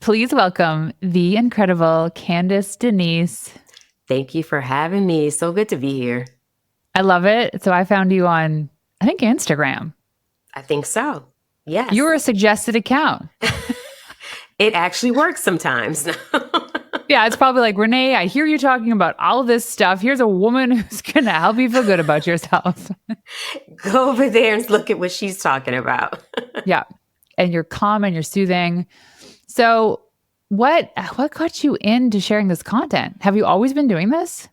Please welcome the incredible Candice Denise. Thank you for having me. So good to be here. I love it. So I found you on, I think, Instagram. I think so. You Yes. were a suggested account. It actually works sometimes. Yeah, it's probably like, Renee, I hear you talking about all this stuff. Here's a woman who's going to help you feel good about yourself. Go over there and look at what she's talking about. Yeah. And you're calm and you're soothing. So what got you into sharing this content? Have you always been doing this?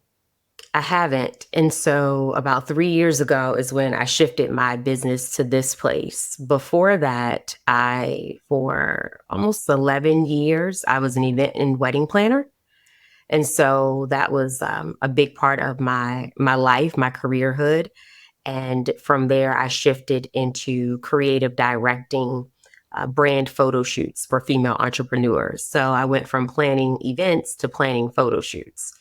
I haven't. And so about 3 years ago is when I shifted my business to this place. Before that, for almost 11 years, I was an event and wedding planner. And so that was a big part of my life, my careerhood. And from there, I shifted into creative directing, brand photo shoots for female entrepreneurs. So I went from planning events to planning photo shoots.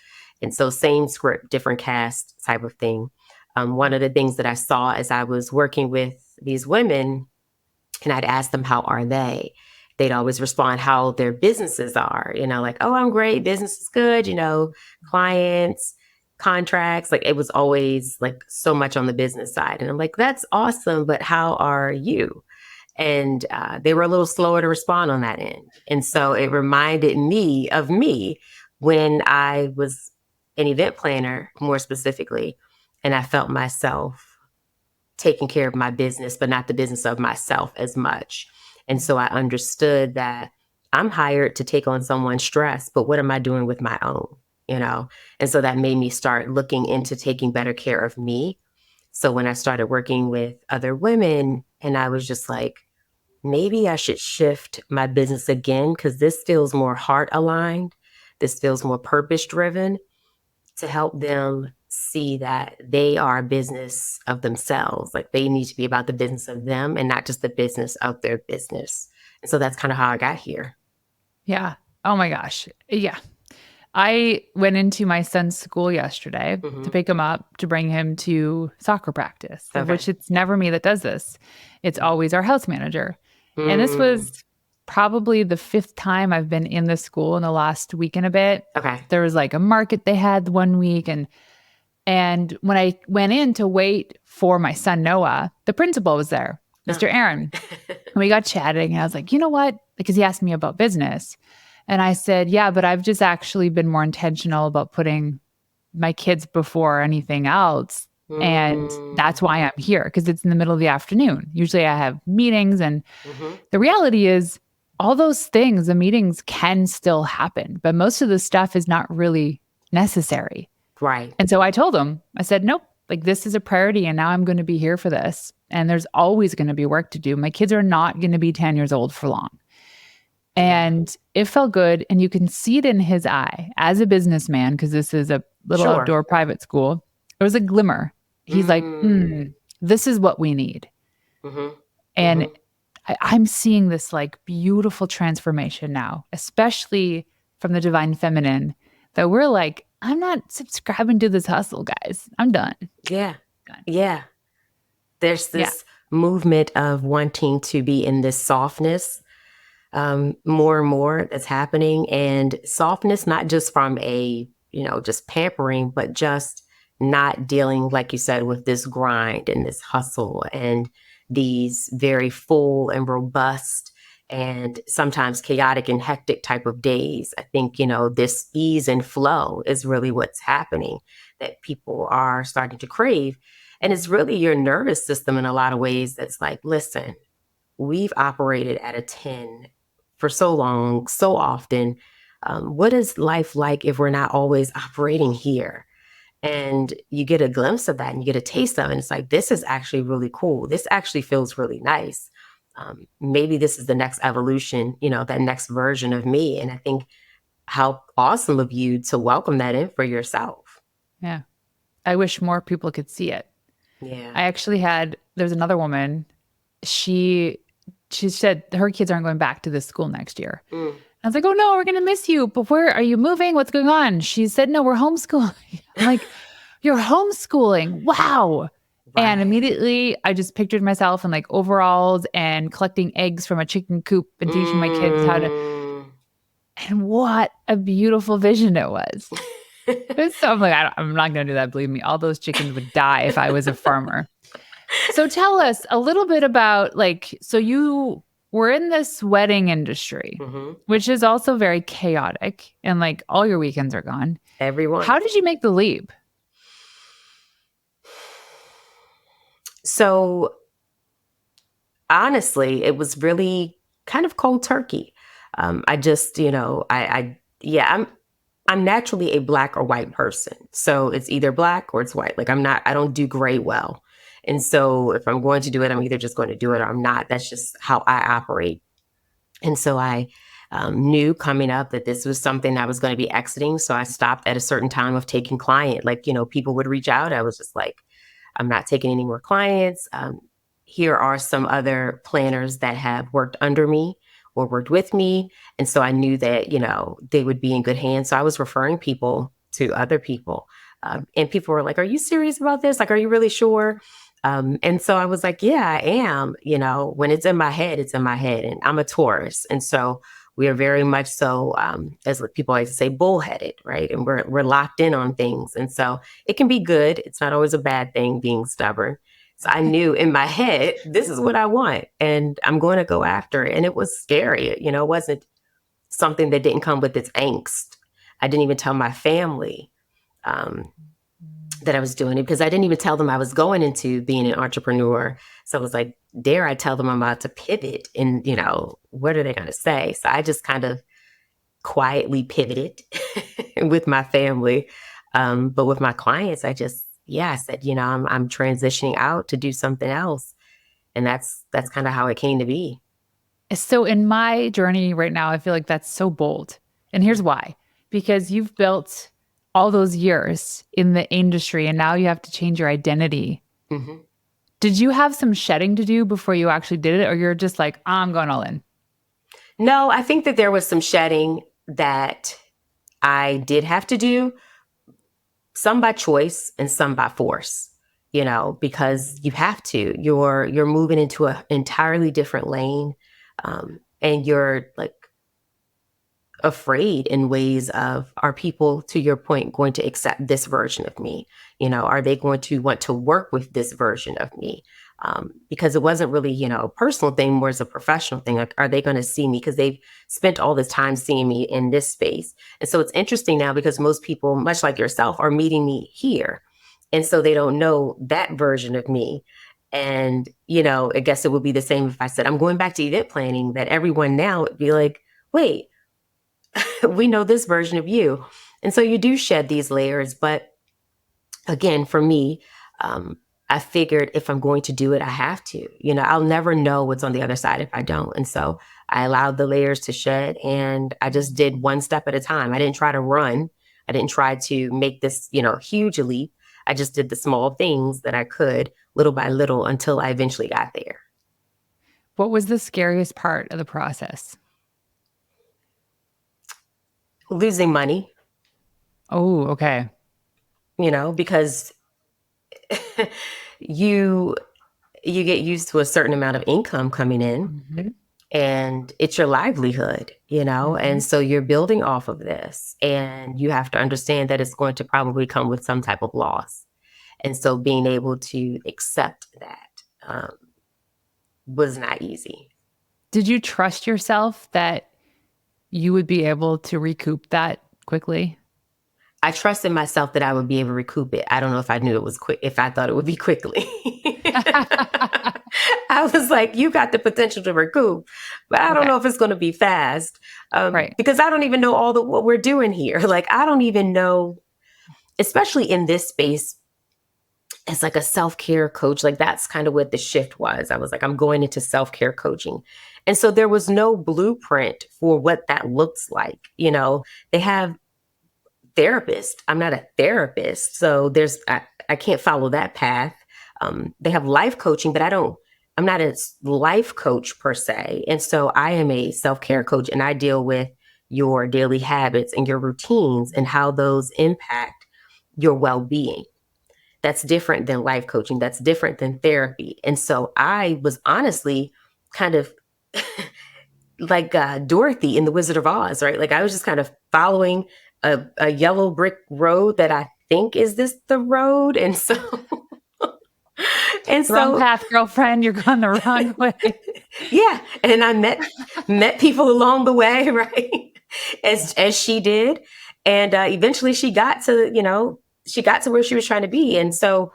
And so, same script, different cast type of thing. One of the things that I saw as I was working with these women, and I'd ask them, how are they? They'd always respond how their businesses are, like, oh, I'm great. Business is good, clients, contracts. Like it was always like so much on the business side. And I'm like, that's awesome. But how are you? And they were a little slower to respond on that end. And so it reminded me of me when I was an event planner, more specifically, and I felt myself taking care of my business, but not the business of myself as much. And so I understood that I'm hired to take on someone's stress, but what am I doing with my own? And so that made me start looking into taking better care of me. So when I started working with other women, and I was just like, maybe I should shift my business again because this feels more heart aligned. This feels more purpose driven to help them see that they are a business of themselves. Like they need to be about the business of them and not just the business of their business. And so that's kind of how I got here. Yeah. Oh my gosh. Yeah. I went into my son's school yesterday to Mm-hmm. pick him up to bring him to soccer practice, of Okay. which it's never me that does this. It's always our house manager. And this Mm, was probably the fifth time I've been in the school in the last week and a bit. okay. There was like a market they had one week and when I went in to wait for my son Noah, the principal was there, No. Mr. Aaron. And we got chatting and I was like, "You know what?" Because he asked me about business. And I said, "Yeah, but I've just actually been more intentional about putting my kids before anything else. And Mm, that's why I'm here because it's in the middle of the afternoon. Usually I have meetings. And mm-hmm. the reality is, all those things, the meetings can still happen, but most of the stuff is not really necessary." Right. And so I told him, I said, "Nope, like this is a priority. And now I'm going to be here for this. And there's always going to be work to do. My kids are not going to be 10 years old for long." Yeah. And it felt good. And you can see it in his eye as a businessman, because this is a little Sure. outdoor private school. There was a glimmer. He's like, Mm, this is what we need. mm-hmm. And Mm-hmm. I'm seeing this like beautiful transformation now, especially from the divine feminine, that we're like, I'm not subscribing to this hustle, guys. I'm done. Yeah. Done. Yeah. There's Yeah. this movement of wanting to be in this softness more and more that's happening. And softness, not just from just pampering, but just not dealing, like you said, with this grind and this hustle and these very full and robust and sometimes chaotic and hectic type of days. I think, this ease and flow is really what's happening that people are starting to crave. And it's really your nervous system in a lot of ways that's like, listen, we've operated at a 10 for so long, so often. What is life like if we're not always operating here? And you get a glimpse of that and you get a taste of it. And it's like, this is actually really cool. This actually feels really nice. Maybe this is the next evolution, that next version of me. And I think how awesome of you to welcome that in for yourself. Yeah. I wish more people could see it. Yeah. I actually there's another woman. She said her kids aren't going back to this school next year. Mm, I was like, "Oh no, we're going to miss you. But where are you moving? What's going on?" She said, "No, we're homeschooling." I'm like, "You're homeschooling. Wow." And right. immediately I just pictured myself in like overalls and collecting eggs from a chicken coop and teaching my kids how to. Mm, And what a beautiful vision it was. So I'm like, I'm not going to do that. Believe me, all those chickens would die if I was a farmer. So tell us a little bit about like, so you were in this wedding industry, Hmm. which is also very chaotic and like all your weekends are gone. Everyone. How did you make the leap? So honestly, it was really kind of cold turkey. I just, yeah, I'm naturally a black or white person. So it's either black or it's white. Like I don't do gray well. And so if I'm going to do it, I'm either just going to do it or I'm not. That's just how I operate. And so I knew coming up that this was something I was going to be exiting. So I stopped at a certain time of taking client. Like, people would reach out. I was just like, I'm not taking any more clients. Here are some other planners that have worked under me or worked with me. And so I knew that, they would be in good hands. So I was referring people to other people. And people were like, are you serious about this? Like, are you really sure? And so I was like, yeah, I am. When it's in my head, it's in my head. And I'm a Taurus. And so we are very much so, as people like to say, bullheaded, right? And we're locked in on things. And so it can be good. It's not always a bad thing being stubborn. So I knew in my head, this is what I want and I'm going to go after it. And it was scary. It wasn't something that didn't come with its angst. I didn't even tell my family that I was doing it because I didn't even tell them I was going into being an entrepreneur. So I was like, dare I tell them I'm about to pivot and, what are they going to say? So I just kind of quietly pivoted with my family. But with my clients, I said, I'm transitioning out to do something else. And that's kind of how it came to be. So in my journey right now, I feel like that's so bold. And here's why. Because you've built all those years in the industry and now you have to change your identity. Hmm. Did you have some shedding to do before you actually did it? Or you're just like, I'm going all in? No, I think that there was some shedding that I did have to do, some by choice and some by force, because you have to. You're moving into an entirely different lane, and you're like afraid in ways of, are people, to your point, going to accept this version of me? Are they going to want to work with this version of me? Because it wasn't really, a personal thing, more as a professional thing. Like, are they going to see me? Because they've spent all this time seeing me in this space. And so it's interesting now because most people, much like yourself, are meeting me here. And so they don't know that version of me. And, I guess it would be the same if I said, I'm going back to event planning, that everyone now would be like, wait, we know this version of you. And so you do shed these layers. But again, for me, I figured if I'm going to do it, I have to. I'll never know what's on the other side if I don't. And so I allowed the layers to shed and I just did one step at a time. I didn't try to run. I didn't try to make this, huge leap. I just did the small things that I could little by little until I eventually got there. What was the scariest part of the process? Losing money, Oh, okay. because you you get used to a certain amount of income coming in Hmm. and it's your livelihood, Hmm. and so you're building off of this and you have to understand that it's going to probably come with some type of loss. And so being able to accept that was not easy. Did you trust yourself that you would be able to recoup that quickly? I trusted myself that I would be able to recoup it. I don't know if I knew it was quick, if I thought it would be quickly. I was like, you got the potential to recoup, but I don't Okay. know if it's going to be fast, Right. because I don't even know what we're doing here. Like, I don't even know, especially in this space, as like a self-care coach. Like, that's kind of what the shift was. I was like, I'm going into self-care coaching. And so there was no blueprint for what that looks like. They have therapist. I'm not a therapist. So I can't follow that path. They have life coaching, but I'm not a life coach per se. And so I am a self-care coach and I deal with your daily habits and your routines and how those impact your well-being. That's different than life coaching. That's different than therapy. And so I was honestly kind of like Dorothy in The Wizard of Oz, right? Like I was just kind of following a yellow brick road that I think is this the road, and so and Wrong so path, girlfriend. You're going the wrong way. yeah, and I met people along the way, right? As she did, and eventually she got to where she was trying to be, and so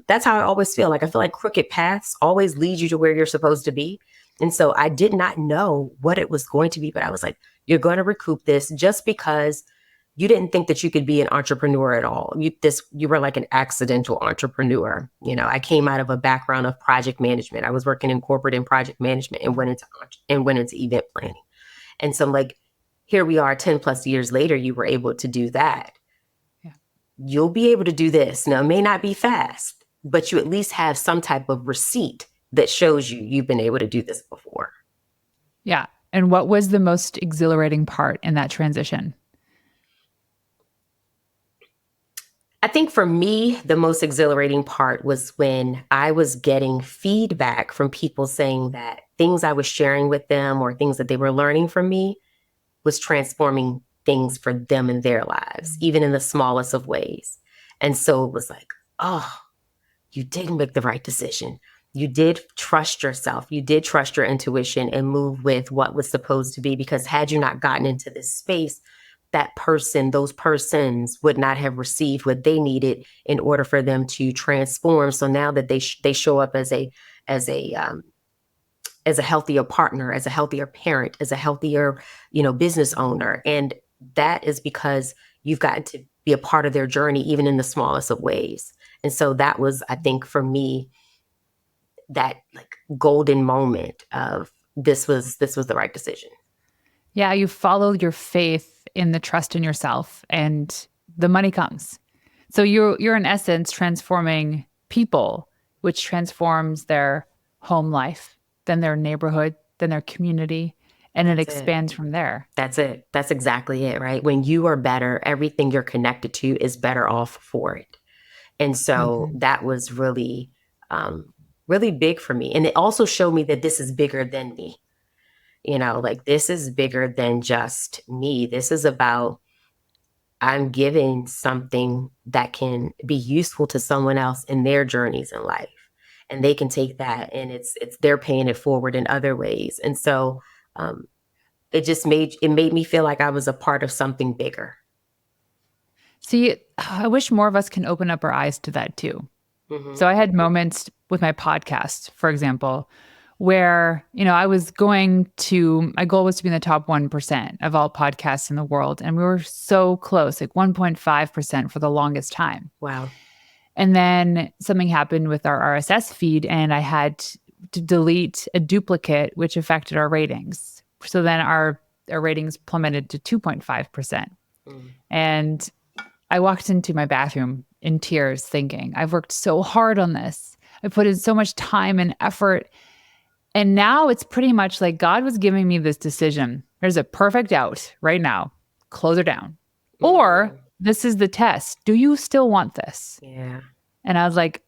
that's how I always feel. Like I feel like crooked paths always lead you to where you're supposed to be, and so I did not know what it was going to be, but I was like, you're going to recoup this just because you didn't think that you could be an entrepreneur at all. You were like an accidental entrepreneur. I came out of a background of project management. I was working in corporate and project management and went into event planning. And so I'm like, here we are 10 plus years later, you were able to do that. Yeah. You'll be able to do this. Now, it may not be fast, but you at least have some type of receipt that shows you've been able to do this before. Yeah. And what was the most exhilarating part in that transition? I think for me, the most exhilarating part was when I was getting feedback from people saying that things I was sharing with them or things that they were learning from me was transforming things for them in their lives, even in the smallest of ways. And so it was like, oh, you did make the right decision. You did trust yourself. You did trust your intuition and move with what was supposed to be, because had you not gotten into this space, those persons would not have received what they needed in order for them to transform. So now that they show up as a healthier partner, as a healthier parent, as a healthier, business owner. And that is because you've gotten to be a part of their journey, even in the smallest of ways. And so that was, I think, for me, that like golden moment of this was the right decision. Yeah, you follow your faith in the trust in yourself, and the money comes. So you're in essence transforming people, which transforms their home life, then their neighborhood, then their community, and it expands from there. That's it. That's exactly it, right? When you are better, everything you're connected to is better off for it. And so that was really, really big for me. And it also showed me that this is bigger than me. Like this is bigger than just me. This is about I'm giving something that can be useful to someone else in their journeys in life. And they can take that and it's they're paying it forward in other ways. And so it made me feel like I was a part of something bigger. See, I wish more of us can open up our eyes to that too. Mm-hmm. So I had moments with my podcast, for example, where, my goal was to be in the top 1% of all podcasts in the world. And we were so close, like 1.5% for the longest time. Wow. And then something happened with our RSS feed and I had to delete a duplicate, which affected our ratings. So then our ratings plummeted to 2.5%. And I walked into my bathroom in tears thinking, I've worked so hard on this. I put in so much time and effort. And now it's pretty much like God was giving me this decision. There's a perfect out right now. Close her down. Or this is the test. Do you still want this? Yeah. And I was like,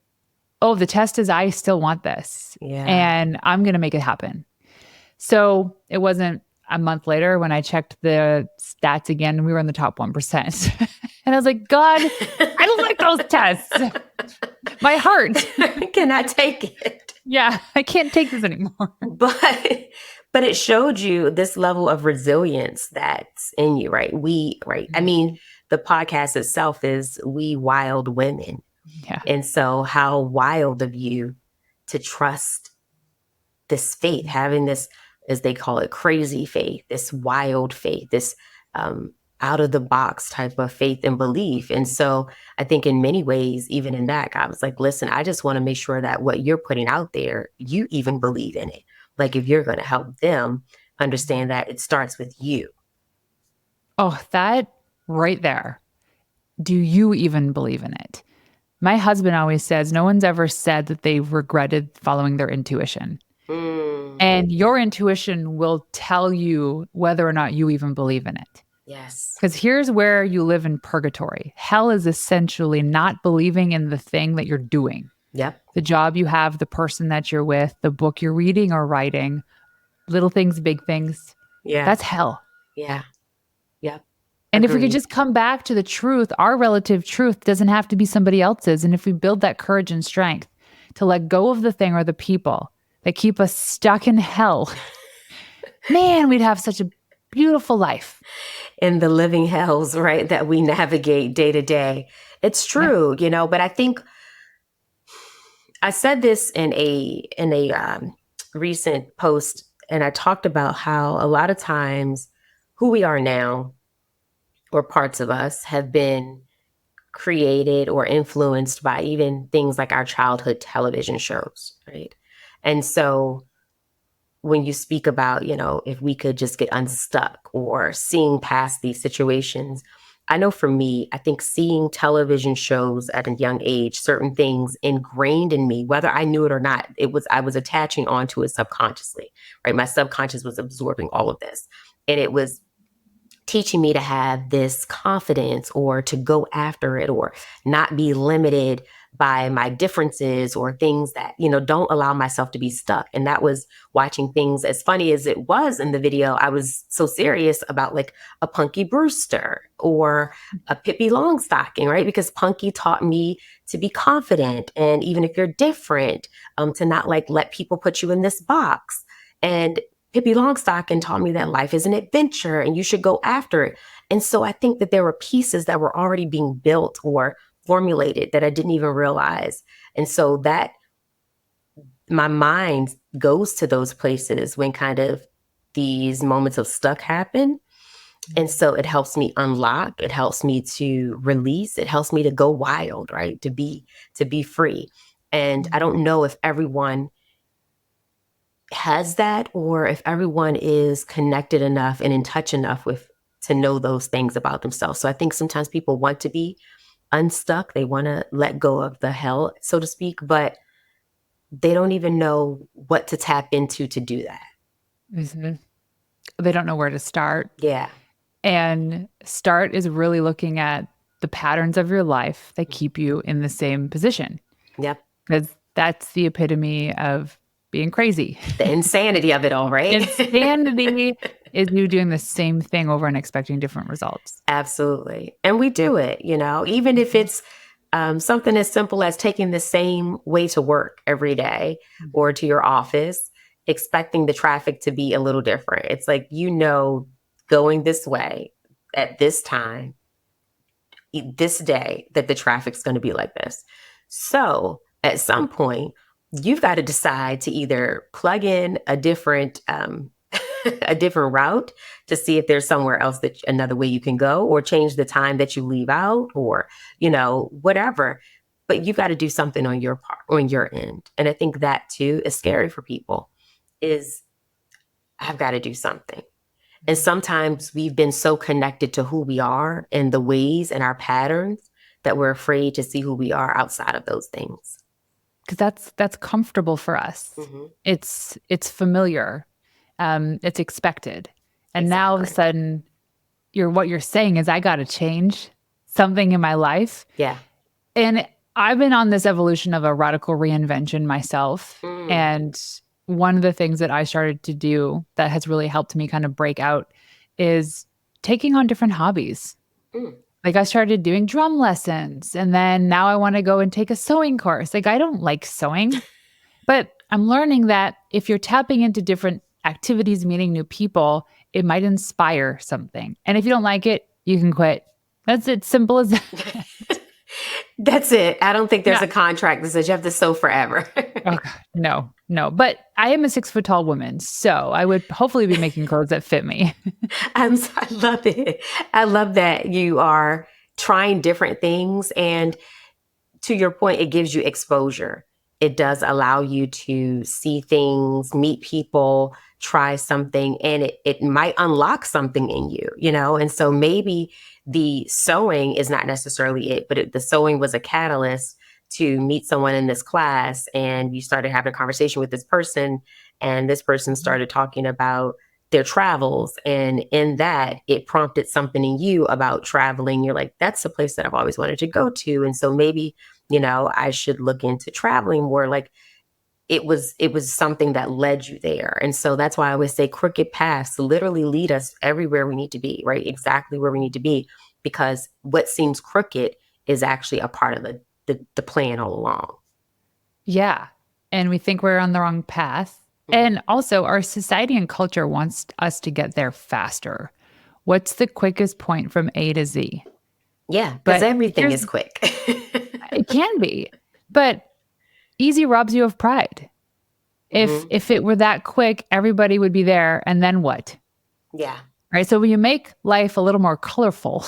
oh, the test is I still want this. Yeah. And I'm going to make it happen. So it wasn't a month later when I checked the stats again and we were in the top 1%. And I was like, God, I don't like those tests. My heart cannot take it. Yeah, I can't take this anymore. But it showed you this level of resilience that's in you, right? I mean, the podcast itself is We Wild Women. Yeah. And so how wild of you to trust this faith, having this, as they call it, crazy faith, this wild faith, this out of the box type of faith and belief. And so I think in many ways, even in that, God was like, listen, I just want to make sure that what you're putting out there, you even believe in it. Like if you're going to help them understand that it starts with you. Oh, that right there. Do you even believe in it? My husband always says no one's ever said that they regretted following their intuition. And your intuition will tell you whether or not you even believe in it. Yes. Because here's where you live in purgatory. Hell is essentially not believing in the thing that you're doing. Yep. The job you have, the person that you're with, the book you're reading or writing, little things, big things. Yeah. That's hell. Yeah. Yep. And if we could Agreed. just come back to the truth, our relative truth doesn't have to be somebody else's. And if we build that courage and strength to let go of the thing or the people that keep us stuck in hell, man, we'd have such a beautiful life. In the living hells, right, that we navigate day to day. It's Yeah. true, but I think I said this in a recent post, and I talked about how a lot of times who we are now, or parts of us, have been created or influenced by even things like our childhood television shows, right? And so when you speak about, if we could just get unstuck or seeing past these situations, I know for me, I think seeing television shows at a young age, certain things ingrained in me, whether I knew it or not, I was attaching onto it subconsciously, right? My subconscious was absorbing all of this. And it was teaching me to have this confidence or to go after it or not be limited by my differences or things that, don't allow myself to be stuck. And that was watching things as funny as it was in the video. I was so serious about like a Punky Brewster or a Pippi Longstocking, right? Because Punky taught me to be confident. And even if you're different, to not like let people put you in this box. And Pippi Longstocking taught me that life is an adventure and you should go after it. And so I think that there were pieces that were already being built or formulated that I didn't even realize. And so that my mind goes to those places when kind of these moments of stuck happen. And so it helps me unlock, it helps me to release, it helps me to go wild, right? To be free. And I don't know if everyone has that or if everyone is connected enough and in touch enough with to know those things about themselves. So I think sometimes people want to be unstuck. They want to let go of the hell, so to speak, but they don't even know what to tap into to do that. Mhm. They don't know where to start. Yeah. And start is really looking at the patterns of your life that keep you in the same position. Yep. Because that's the epitome of being crazy. The insanity of it all, right? Insanity is you doing the same thing over and expecting different results. Absolutely. And we do it, even if it's something as simple as taking the same way to work every day or to your office, expecting the traffic to be a little different. It's like, going this way at this time, this day, that the traffic's going to be like this. So at some point, you've got to decide to either plug in a different a different route to see if there's somewhere else another way you can go, or change the time that you leave out, or whatever. But you've got to do something on your part, on your end. And I think that too is scary for people, is I've got to do something. And sometimes we've been so connected to who we are and the ways and our patterns that we're afraid to see who we are outside of those things. Because that's comfortable for us. Mm-hmm. It's familiar. It's expected. And now all of a sudden, what you're saying is I got to change something in my life. Yeah. And I've been on this evolution of a radical reinvention myself. And one of the things that I started to do that has really helped me kind of break out is taking on different hobbies. Like I started doing drum lessons, and then now I want to go and take a sewing course. Like I don't like sewing, but I'm learning that if you're tapping into different activities, meeting new people, it might inspire something. And if you don't like it, you can quit. That's it. Simple as that. That's it. I don't think there's a contract that says you have to sew forever. Oh, God, no. But I am a 6 foot tall woman, so I would hopefully be making clothes that fit me. I love it. I love that you are trying different things. And to your point, it gives you exposure. It does allow you to see things, meet people, try something, and it might unlock something in you, And so maybe the sewing is not necessarily it, but the sewing was a catalyst to meet someone in this class, and you started having a conversation with this person, and this person started talking about their travels. And in that, it prompted something in you about traveling. You're like, that's the place that I've always wanted to go to. And so maybe, I should look into traveling more. Like it was something that led you there. And so that's why I always say crooked paths literally lead us everywhere we need to be, right? Exactly where we need to be, because what seems crooked is actually a part of the plan all along. Yeah. And we think we're on the wrong path. Mhm. And also, our society and culture wants us to get there faster. What's the quickest point from A to Z? Yeah, because But everything here's is quick. it can be, but easy robs you of pride. If Hmm. if it were that quick, everybody would be there, and then what? Yeah. Right? So when you make life a little more colorful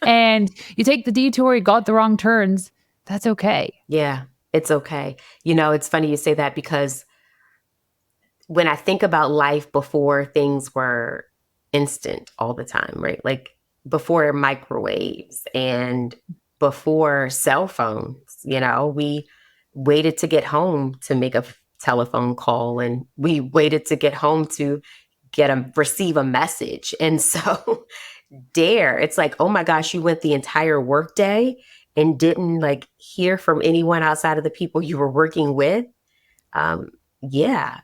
and you take the detour, you got the wrong turns, that's okay. Yeah, it's okay. It's funny you say that, because when I think about life before things were instant all the time, right? Like before microwaves and before cell phones, we waited to get home to make a telephone call, and we waited to get home to receive a message. And so it's like, oh my gosh, you went the entire workday and didn't like hear from anyone outside of the people you were working with. um, yeah,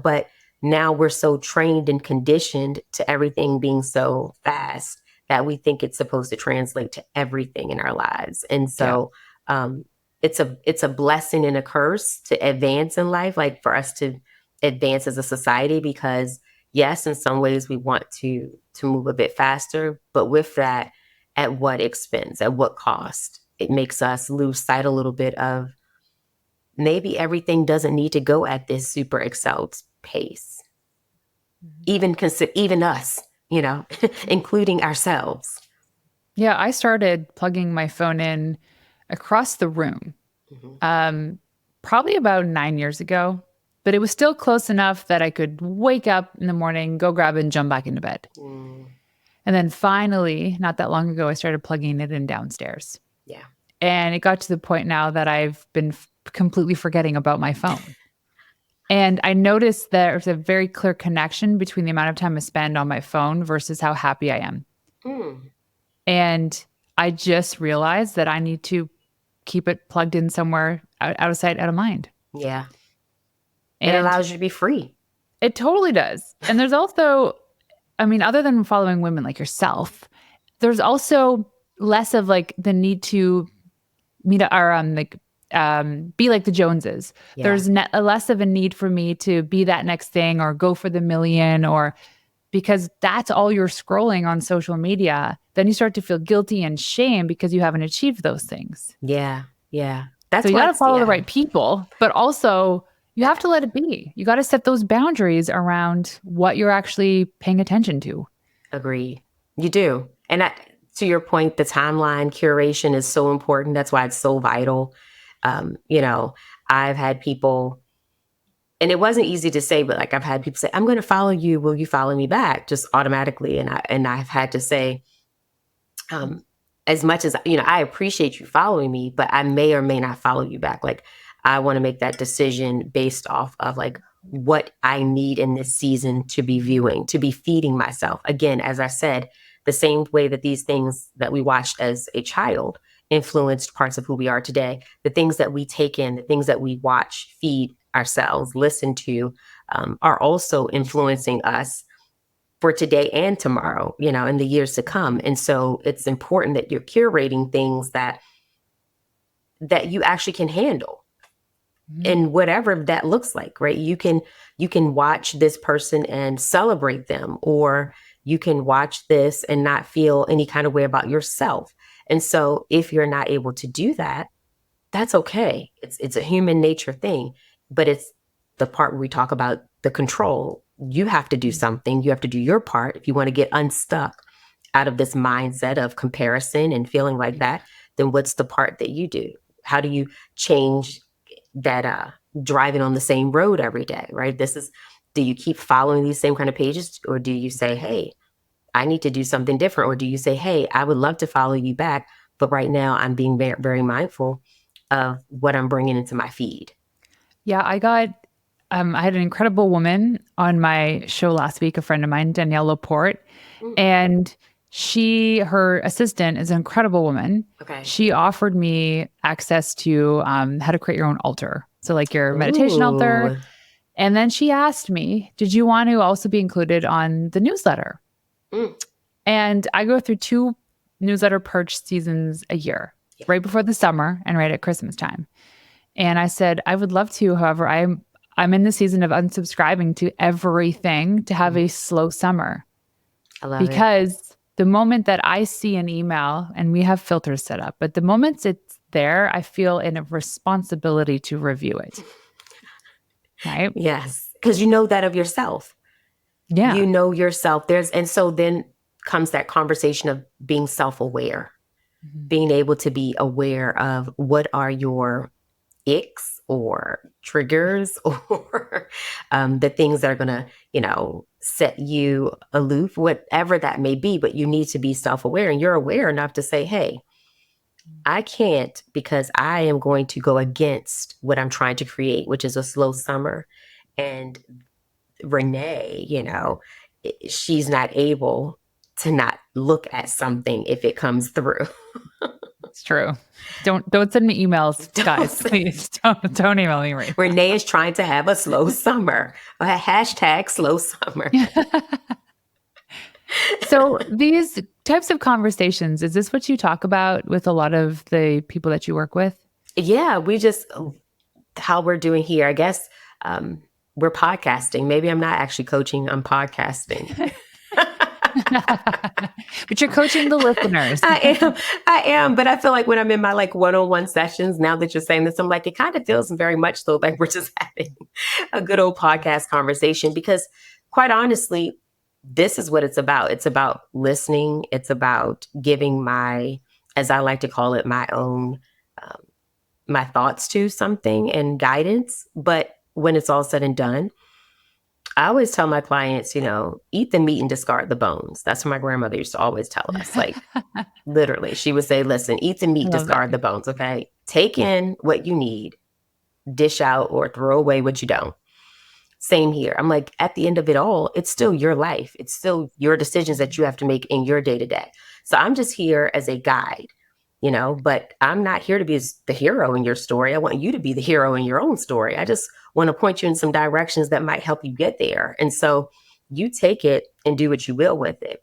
but now we're so trained and conditioned to everything being so fast that we think it's supposed to translate to everything in our lives. And Yeah. so um, it's a blessing and a curse to advance in life, like for us to advance as a society, because yes, in some ways we want to move a bit faster, but with that, at what expense, at what cost? It makes us lose sight a little bit of maybe everything doesn't need to go at this super excelled pace. Mhm. Even us, including ourselves. Yeah, I started plugging my phone in across the room, Mhm. um, probably about 9 years ago, but it was still close enough that I could wake up in the morning, go grab it, and jump back into bed. Mm, And then finally, not that long ago, I started plugging it in downstairs. yeah. And it got to the point now that I've been completely forgetting about my phone. And I noticed there's a very clear connection between the amount of time I spend on my phone versus how happy I am. Mm, And I just realized that I need to keep it plugged in somewhere out of sight, out of mind. yeah. It And allows you to be free. it totally does. And there's also, I mean, other than following women like yourself, there's also less of like the need to meet or be like the Joneses. Yeah. There's less of a need for me to be that next thing or go for the million, or because that's all you're scrolling on social media. Then you start to feel guilty and shame because you haven't achieved those things. Yeah. Yeah. So That's you why got to it's, follow the yeah. right people, but also you have to let it be. You got to set those boundaries around what you're actually paying attention to. Agreed. You do. And to your point, the timeline curation is so important. That's why it's so vital. Um, you know, I've had people, and it wasn't easy to say, but like I've had people say, "I'm going to follow you. Will you follow me back?" Just automatically, and I've had to say, um, as much as I appreciate you following me, but I may or may not follow you back. Like I want to make that decision based off of like what I need in this season to be viewing, to be feeding myself. Again, as I said, the same way that these things that we watched as a child influenced parts of who we are today. The things that we take in, the things that we watch, feed ourselves, listen to, are also influencing us for today and tomorrow, in the years to come. And so it's important that you're curating things that you actually can handle, Mhm. and whatever that looks like, right? You can watch this person and celebrate them, or you can watch this and not feel any kind of way about yourself. And so if you're not able to do that, that's okay. It's a human nature thing, but it's the part where we talk about the control. You have to do something. You have to do your part if you want to get unstuck out of this mindset of comparison and feeling like that. Then what's the part that you do? How do you change that driving on the same road every day, right? Do you keep following these same kind of pages, or do you say, hey, I need to do something different? Or do you say, hey, I would love to follow you back, but right now I'm being very, very mindful of what I'm bringing into my feed? Yeah, I had an incredible woman on my show last week, a friend of mine, Danielle Laporte, Mm, and her assistant is an incredible woman. okay. She offered me access to how to create your own altar. So like your meditation author. Ooh. And then she asked me, did you want to also be included on the newsletter? Mm. And I go through 2 newsletter purge seasons a year, Yeah. right before the summer and right at Christmas time. And I said, I would love to. However, I'm in the season of unsubscribing to everything to have a slow summer. I love it. Because the moment that I see an email, and we have filters set up, but the moment it's there, I feel a responsibility to review it. Right? Yes. Because you know that of yourself. Yeah. You know yourself. And so then comes that conversation of being self-aware, being able to be aware of what are your icks or triggers or the things that are going to, set you aloof, whatever that may be. But you need to be self-aware, and you're aware enough to say, hey, I can't, because I am going to go against what I'm trying to create, which is a slow summer. And Renee, she's not able to not look at something if it comes through. It's true. Don't send me emails, guys. Please don't email me right. Renee is trying to have a slow summer. A hashtag slow summer. So these types of conversations, is this what you talk about with a lot of the people that you work with? Yeah, how we're doing here, I guess we're podcasting. Maybe I'm not actually coaching, I'm podcasting. But you're coaching the listeners. I am. But I feel like when I'm in my one-on-one sessions, now that you're saying this, I'm like, it kind of feels very much so like we're just having a good old podcast conversation, because quite honestly, this is what it's about. It's about listening. It's about giving as I like to call it, my own, my thoughts to something and guidance. But when it's all said and done, I always tell my clients, eat the meat and discard the bones. That's what my grandmother used to always tell us. Like literally, she would say, listen, eat the meat, discard the bones. Okay. Take in what you need, dish out or throw away what you don't. Same here. I'm like, at the end of it all, it's still your life. It's still your decisions that you have to make in your day to day. So I'm just here as a guide, but I'm not here to be the hero in your story. I want you to be the hero in your own story. I just want to point you in some directions that might help you get there. And so you take it and do what you will with it.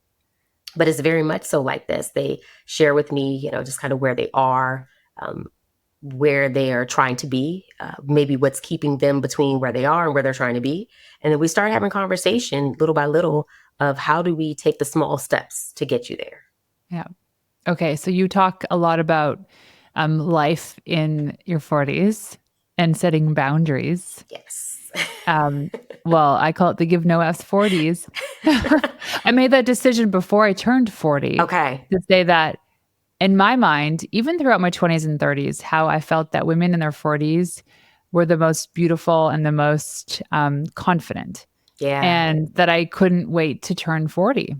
But it's very much so like this. They share with me, just kind of where they are, where they are trying to be, maybe what's keeping them between where they are and where they're trying to be. And then we start having conversation little by little of how do we take the small steps to get you there. Yeah. Okay. So you talk a lot about life in your 40s and setting boundaries. Yes. Well, I call it the give no F's 40s. I made that decision before I turned 40. Okay. To say that in my mind, even throughout my 20s and 30s, how I felt that women in their 40s were the most beautiful and the most confident. Yeah. And that I couldn't wait to turn 40.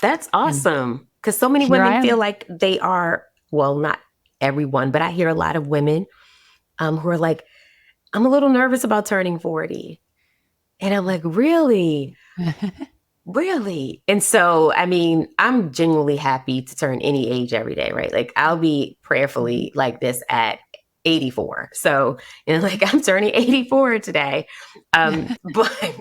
That's awesome. Because so many women feel like they are, well, not everyone, but I hear a lot of women who are like, I'm a little nervous about turning 40. And I'm like, really? Really? And so, I mean, I'm genuinely happy to turn any age every day, right? Like I'll be prayerfully like this at 84. So, I'm turning 84 today. But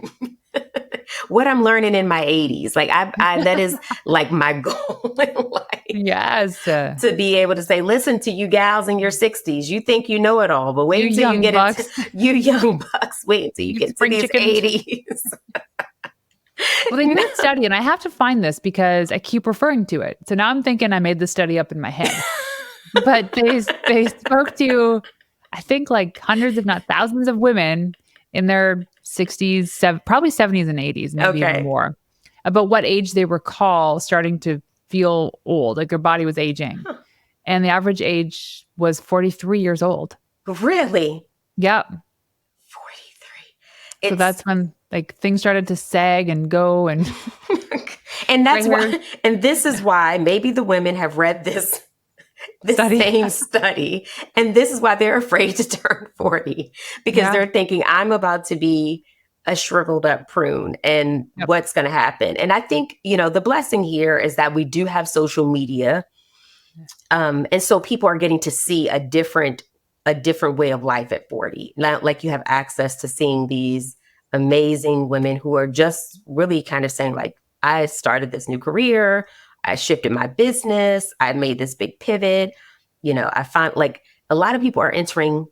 what I'm learning in my 80s, like I that is like my goal in life. Yes. To be able to say, listen to you gals in your 60s. You think you know it all, but wait until you get into you young bucks. Wait until you get to these 80s. Well, they did a study, and I have to find this because I keep referring to it. So now I'm thinking I made the study up in my head. But they spoke to, I think, like hundreds, if not thousands of women in their 60s, probably 70s and 80s, maybe even more, about what age they recall starting to feel old, like their body was aging. Huh. And the average age was 43 years old. Really? Yep. 43. So that's when things started to sag and go and and that's why, and this is why maybe the women have read this same study, and this is why they're afraid to turn 40, because they're thinking I'm about to be a shriveled up prune and what's going to happen. And I think, the blessing here is that we do have social media. And so people are getting to see a different a different way of life at 40. Not like you have access to seeing these amazing women who are just really kind of saying like, I started this new career. I shifted my business. I made this big pivot. I find like a lot of people are entering,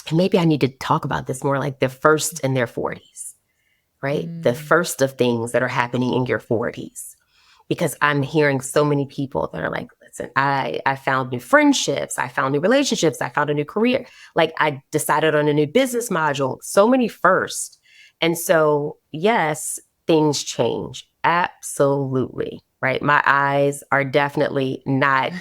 and maybe I need to talk about this more, like the first in their 40s, right? The first of things that are happening in your 40s. Because I'm hearing so many people that are like, listen, I found new friendships. I found new relationships. I found a new career. Like I decided on a new business module. So many first. And so, yes, things change. Absolutely. Right. My eyes are definitely not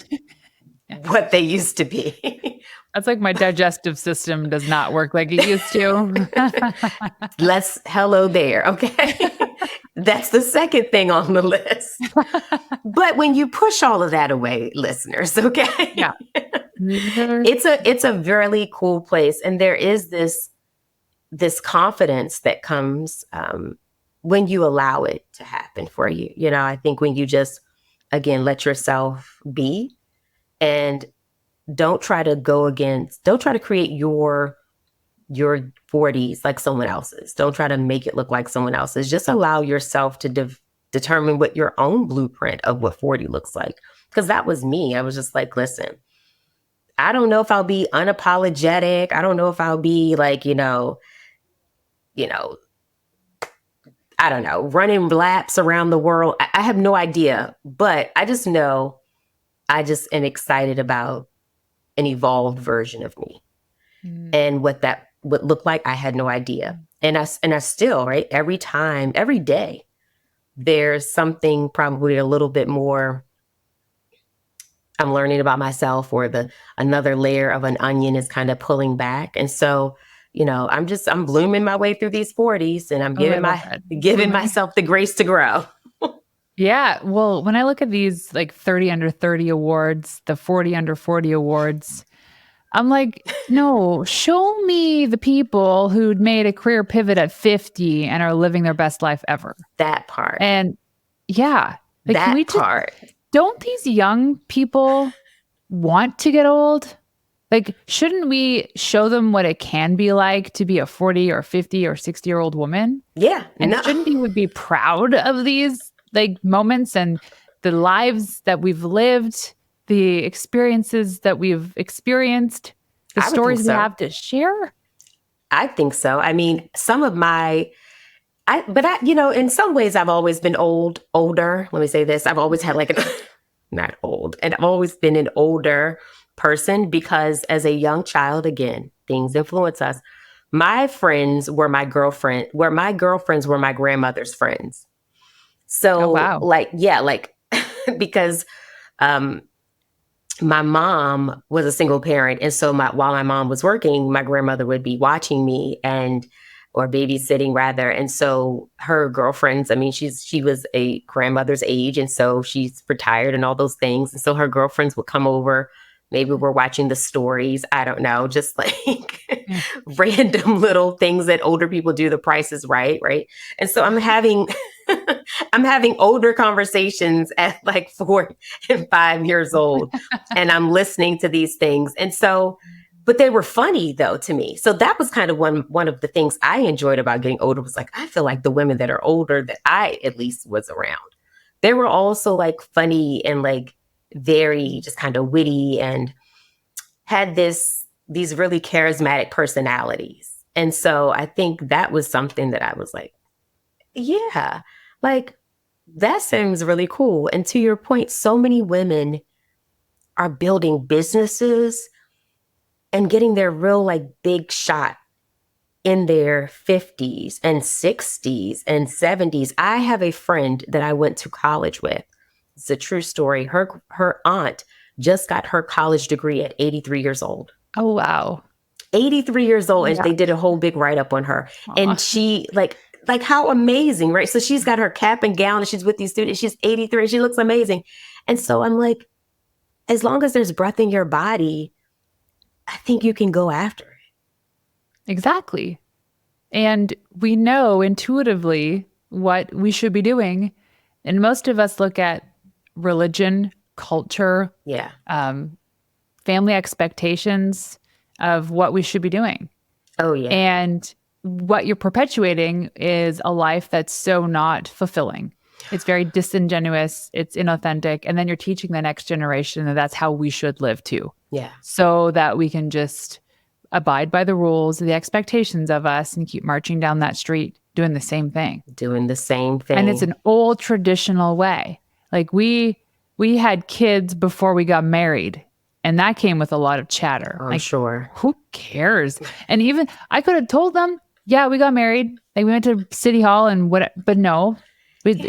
what they used to be. That's like my digestive system does not work like it used to. Hello there. Okay. That's the second thing on the list. But when you push all of that away, listeners, okay? Yeah. It's a really cool place. And there is this confidence that comes when you allow it to happen for you. I think when you just, again, let yourself be and don't try to create your 40s like someone else's. Don't try to make it look like someone else's. Just allow yourself to determine what your own blueprint of what 40 looks like. Because that was me. I was just like, listen, I don't know if I'll be unapologetic. I don't know if I'll be like, I don't know, running laps around the world. I have no idea. But I just know I just am excited about an evolved version of me. And what that would look like, I had no idea. And I still, right, every day, there's something probably a little bit more I'm learning about myself, or another layer of an onion is kind of pulling back. And so, I'm blooming my way through these 40s, and I'm giving myself the grace to grow. Yeah. Well, when I look at these like 30 under 30 awards, the 40 under 40 awards, I'm like, no, show me the people who'd made a career pivot at 50 and are living their best life ever. That part. And yeah, like, part. Don't these young people want to get old? Like, shouldn't we show them what it can be like to be a 40 or 50 or 60-year-old woman? Yeah. And shouldn't we be proud of these like moments and the lives that we've lived, the experiences that we've experienced, the stories we have to share? I think so. I mean, some of in some ways I've always been older. Let me say this. I've always had not old. And I've always been an older person because as a young child, again, things influence us. My friends were my girlfriends were my grandmother's friends. So because my mom was a single parent. And so while my mom was working, my grandmother would be watching me or babysitting rather. And so her girlfriends, I mean, she was a grandmother's age. And so she's retired and all those things. And so her girlfriends would come over. Maybe we're watching the stories. I don't know, just like random little things that older people do. The Price is Right. Right. And so I'm having older conversations at like 4 and 5 years old, and I'm listening to these things. And so, but they were funny though to me. So that was kind of one of the things I enjoyed about getting older was like, I feel like the women that are older that I at least was around, they were also like funny and like very just kind of witty and had these really charismatic personalities. And so I think that was something that I was like, yeah, like that seems really cool. And to your point, so many women are building businesses and getting their real like big shot in their 50s and 60s and 70s. I have a friend that I went to college with. It's a true story. Her aunt just got her college degree at 83 years old. Oh, wow. 83 years old. And they did a whole big write-up on her. Aww. And she like how amazing, right? So she's got her cap and gown and she's with these students. She's 83 and she looks amazing. And so I'm like, as long as there's breath in your body, I think you can go after it. Exactly. And we know intuitively what we should be doing. And most of us look at religion, culture, family expectations, of what we should be doing. Oh, yeah. And what you're perpetuating is a life that's so not fulfilling. It's very disingenuous, it's inauthentic. And then you're teaching the next generation that that's how we should live too. Yeah. So that we can just abide by the rules, the expectations of us, and keep marching down that street doing the same thing. Doing the same thing. And it's an old traditional way. Like we had kids before we got married, and that came with a lot of chatter. I'm like, sure. who cares? And even I could have told them, yeah, we got married. Like we went to City Hall and what, but no,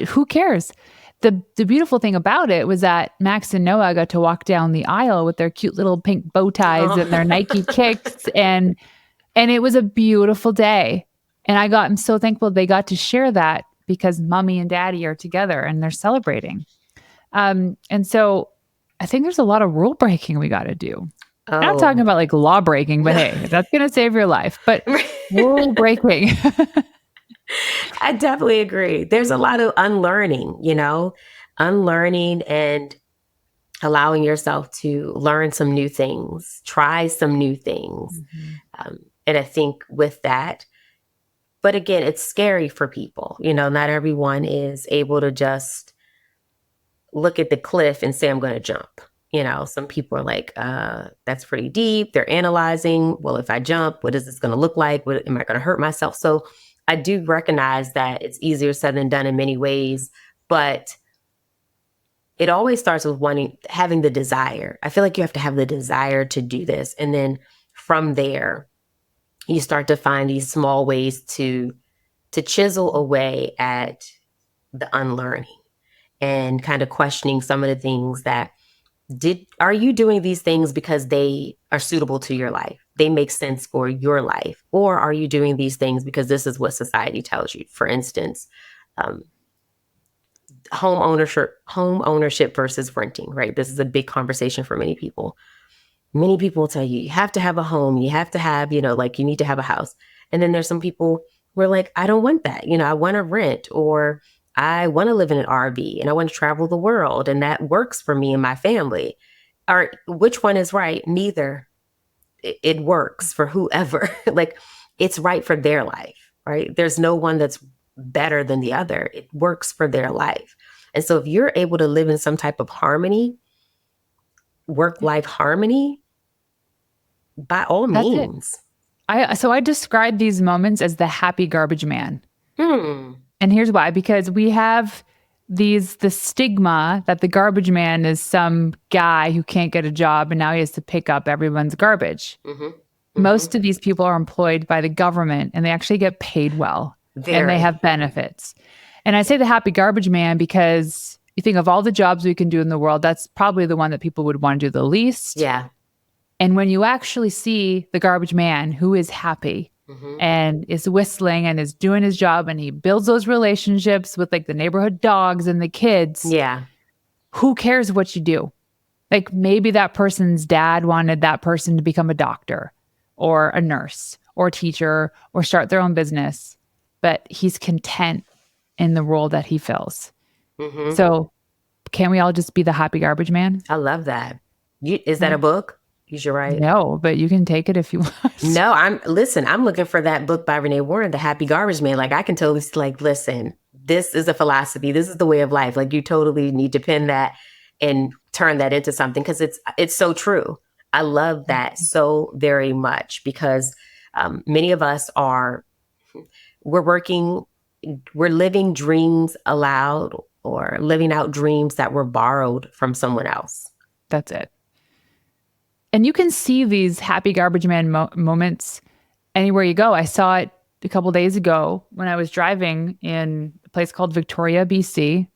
who cares? The beautiful thing about it was that Max and Noah got to walk down the aisle with their cute little pink bow ties and their Nike kicks, and it was a beautiful day. And I'm so thankful they got to share that because mommy and daddy are together and they're celebrating. And so I think there's a lot of rule breaking we got to do. I'm not talking about like law breaking, but hey, that's going to save your life. But rule breaking. I definitely agree. There's a lot of unlearning, unlearning and allowing yourself to learn some new things, try some new things. Mm-hmm. And I think with that, but again, it's scary for people. Not everyone is able to just look at the cliff and say, I'm going to jump. Some people are like, that's pretty deep. They're analyzing, well, if I jump, what is this going to look like? Am I going to hurt myself? So I do recognize that it's easier said than done in many ways, but it always starts with having the desire. I feel like you have to have the desire to do this. And then from there, you start to find these small ways to chisel away at the unlearning and kind of questioning some of the things that are you doing these things because they are suitable to your life? They make sense for your life? Or are you doing these things because this is what society tells you? For instance, home ownership versus renting, right? This is a big conversation for many people. Many people will tell you have to have a home, you have to have, you need to have a house. And then there's some people who are like, I don't want that. I want to rent, or I want to live in an RV and I want to travel the world, and that works for me and my family. Or which one is right? Neither. It works for whoever. Like it's right for their life, right? There's no one that's better than the other. It works for their life. And so if you're able to live in some type of harmony, work-life harmony, by all means. I describe these moments as the happy garbage man. And here's why, because we have the stigma that the garbage man is some guy who can't get a job and now he has to pick up everyone's garbage. Mm-hmm. Mm-hmm. Most of these people are employed by the government and they actually get paid well. And they have benefits. And I say the happy garbage man because you think of all the jobs we can do in the world, that's probably the one that people would want to do the least. Yeah. And when you actually see the garbage man who is happy, and is whistling and is doing his job and he builds those relationships with like the neighborhood dogs and the kids. Yeah. Who cares what you do? Like maybe that person's dad wanted that person to become a doctor or a nurse or a teacher or start their own business, but he's content in the role that he fills. Mm-hmm. So can we all just be the happy garbage man? I love that. Is that a book? You should write. No, but you can take it if you want. No, I'm looking for that book by Renee Warren, The Happy Garbage Man. Like I can totally listen, this is a philosophy. This is the way of life. Like you totally need to pin that and turn that into something because it's so true. I love that so very much because many of us we're living dreams aloud or living out dreams that were borrowed from someone else. That's it. And you can see these happy garbage man moments anywhere you go. I saw it a couple days ago when I was driving in a place called Victoria, BC,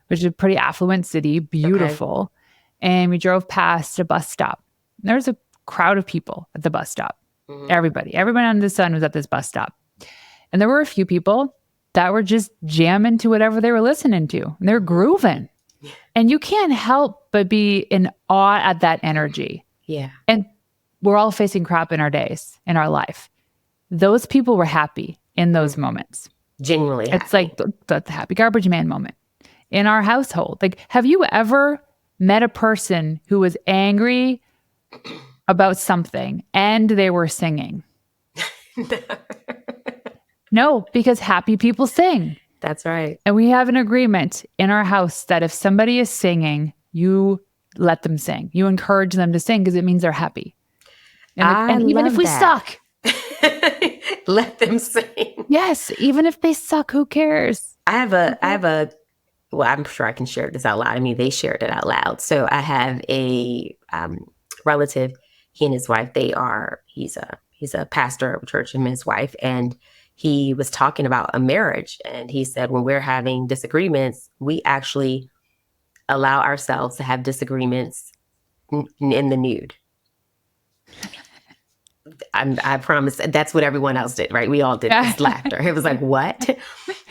which is a pretty affluent city, beautiful. Okay. And we drove past a bus stop. There was a crowd of people at the bus stop. Mm-hmm. Everybody under the sun was at this bus stop. And there were a few people that were just jamming to whatever they were listening to. And they're grooving. And you can't help but be in awe at that energy. Yeah. And we're all facing crap in our days, in our life. Those people were happy in those moments. Genuinely It's happy. Like the happy garbage man moment in our household. Like, have you ever met a person who was angry about something and they were singing. No, because happy people sing. That's right. And we have an agreement in our house that if somebody is singing, you let them sing. You encourage them to sing because it means they're happy. And even if we suck. Let them sing. Yes, even if they suck, who cares? Well, I'm sure I can share this out loud. I mean, they shared it out loud. So I have a relative, he and his wife, he's a pastor of a church, and his wife, and he was talking about a marriage. And he said, when we're having disagreements, we actually allow ourselves to have disagreements in the nude. I promise that's what everyone else did, right? We all did this laughter. It was like, what?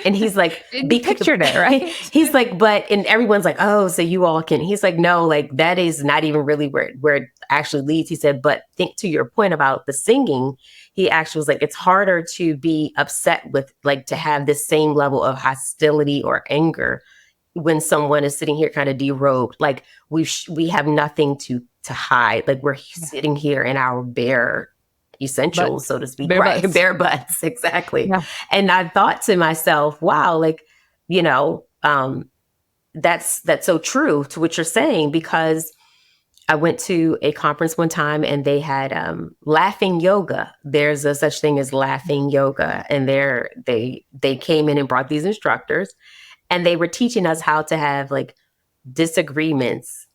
And he's like, he pictured it, right? He's like, and everyone's like, oh, so you all can. He's like, no, like that is not even really where it actually leads. He said, but think to your point about the singing, he actually was like, it's harder to be upset with, like, to have this same level of hostility or anger when someone is sitting here kind of derobed. Like we have nothing to hide. Like we're sitting here in our bare essentials, so to speak, right? Bare butts, exactly. Yeah. And I thought to myself, wow, like, that's so true to what you're saying, because I went to a conference one time and they had laughing yoga. There's a such thing as laughing yoga, and they came in and brought these instructors, and they were teaching us how to have like disagreements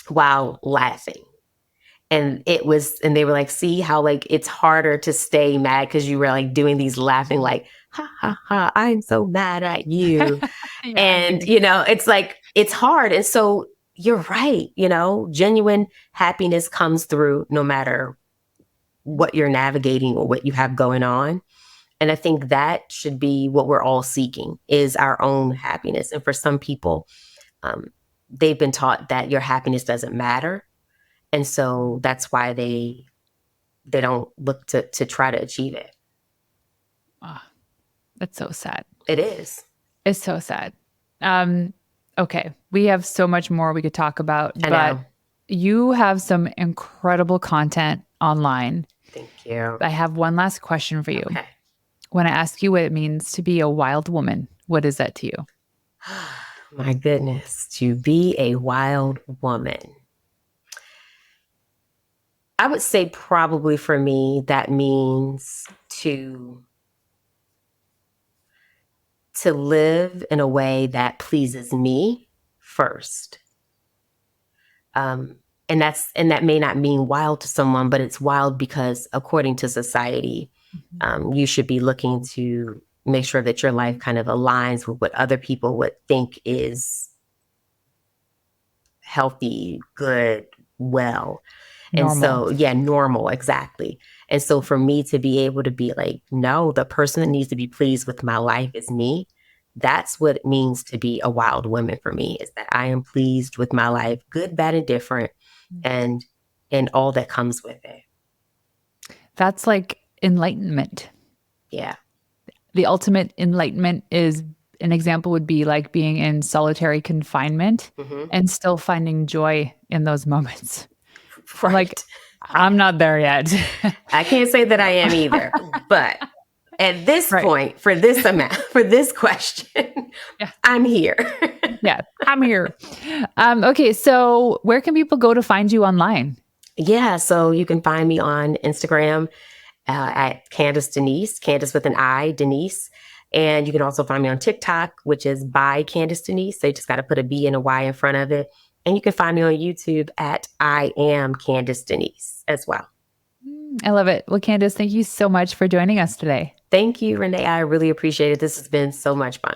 while laughing. And they were like, see how like it's harder to stay mad because you were like doing these laughing, like, ha, ha, ha, I'm so mad at you. Yeah. And, it's like, it's hard. And so you're right. Genuine happiness comes through no matter what you're navigating or what you have going on. And I think that should be what we're all seeking, is our own happiness. And for some people, they've been taught that your happiness doesn't matter. And so that's why they don't look to try to achieve it. Oh, that's so sad. It is. It's so sad. Okay. We have so much more we could talk about, but you have some incredible content online. Thank you. I have one last question for you. Okay. When I ask you what it means to be a wild woman, what is that to you? My goodness, to be a wild woman. I would say probably for me, that means to live in a way that pleases me first. And that may not mean wild to someone, but it's wild because according to society, you should be looking to make sure that your life kind of aligns with what other people would think is healthy, good, well. Normal. And so, normal, exactly. And so for me to be able to be like, no, the person that needs to be pleased with my life is me. That's what it means to be a wild woman for me, is that I am pleased with my life, good, bad, and different, and all that comes with it. That's like enlightenment. Yeah. The ultimate enlightenment is, an example would be like being in solitary confinement and still finding joy in those moments. Right. Like, I'm not there yet. I can't say that I am either, but at this point, for this question, I'm here. Yeah, I'm here. Okay, so where can people go to find you online? Yeah, so you can find me on Instagram at Candice Denise, Candice with an I, Denise. And you can also find me on TikTok, which is by Candice Denise. So you just got to put a B and a Y in front of it. And you can find me on YouTube at ICandice Denise as well. I love it. Well, Candice, thank you so much for joining us today. Thank you, Renee. I really appreciate it. This has been so much fun.